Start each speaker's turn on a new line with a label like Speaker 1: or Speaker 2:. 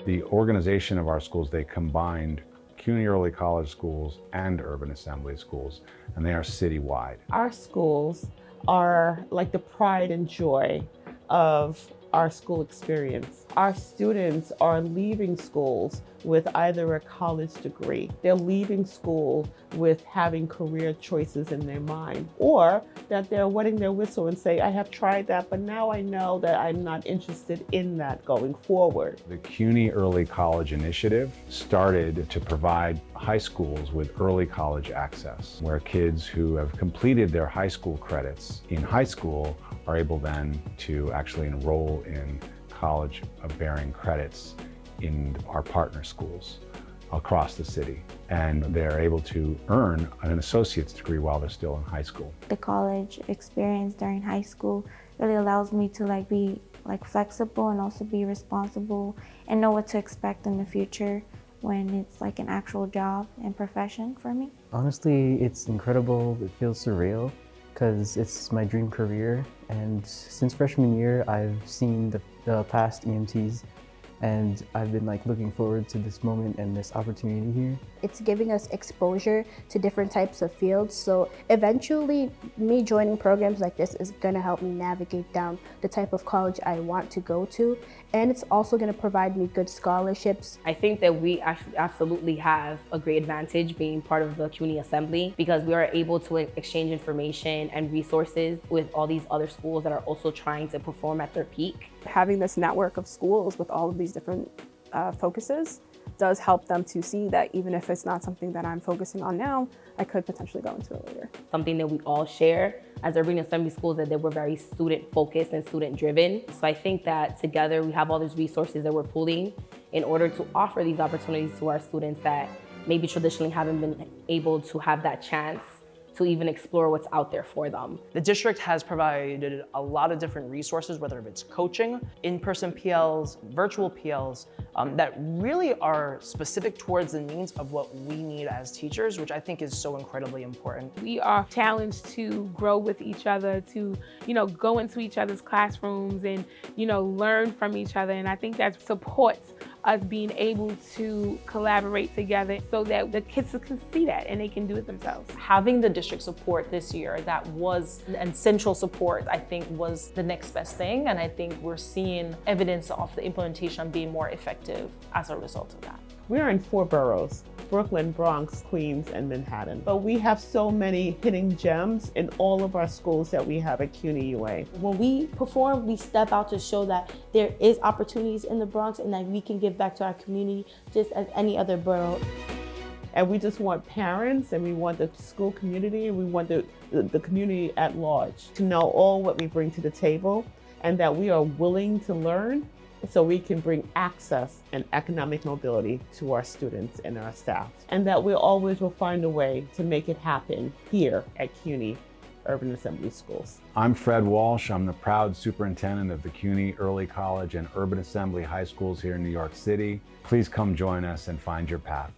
Speaker 1: The organization of our schools, they combined CUNY early college schools and urban assembly schools, and they are citywide.
Speaker 2: Our schools are like the pride and joy of our school experience. Our students are leaving schools with either a college degree, they're leaving school with having career choices in their mind, or that they're wetting their whistle and say, I have tried that, but now I know that I'm not interested in that going forward.
Speaker 1: The CUNY Early College Initiative started to provide high schools with early college access, where kids who have completed their high school credits in high school are able then to actually enroll in college-bearing credits in our partner schools across the city. And they're able to earn an associate's degree while they're still in high school.
Speaker 3: The college experience during high school really allows me to be flexible and also be responsible and know what to expect in the future when it's an actual job and profession for me.
Speaker 4: Honestly, it's incredible. It feels surreal because it's my dream career. And since freshman year, I've seen the past EMTs, and I've been looking forward to this moment and this opportunity here.
Speaker 5: It's giving us exposure to different types of fields. So eventually, me joining programs like this is gonna help me navigate down the type of college I want to go to. And it's also gonna provide me good scholarships.
Speaker 6: I think that we absolutely have a great advantage being part of the CUNY Assembly, because we are able to exchange information and resources with all these other schools that are also trying to perform at their peak.
Speaker 7: Having this network of schools with all of these different focuses does help them to see that even if it's not something that I'm focusing on now, I could potentially go into it later.
Speaker 6: Something that we all share as urban assembly schools, that they were very student focused and student driven. So I think that together we have all these resources that we're pooling in order to offer these opportunities to our students that maybe traditionally haven't been able to have that chance to even explore what's out there for them.
Speaker 8: The district has provided a lot of different resources, whether it's coaching, in-person PLs, virtual PLs, that really are specific towards the needs of what we need as teachers, which I think is so incredibly important.
Speaker 9: We are challenged to grow with each other, to go into each other's classrooms and learn from each other, and I think that supports us being able to collaborate together so that the kids can see that and they can do it themselves.
Speaker 10: Having the district support this year, that was, and central support, I think was the next best thing. And I think we're seeing evidence of the implementation being more effective as a result of that.
Speaker 2: We're in 4 boroughs: Brooklyn, Bronx, Queens, and Manhattan. But we have so many hidden gems in all of our schools that we have at CUNY UA.
Speaker 11: When we perform, we step out to show that there is opportunities in the Bronx and that we can give back to our community just as any other borough.
Speaker 2: And we just want parents, and we want the school community, and we want the community at large to know all what we bring to the table, and that we are willing to learn so we can bring access and economic mobility to our students and our staff. And that we always will find a way to make it happen here at CUNY Urban Assembly Schools.
Speaker 1: I'm Fred Walsh. I'm the proud superintendent of the CUNY Early College and Urban Assembly High Schools here in New York City. Please come join us and find your path.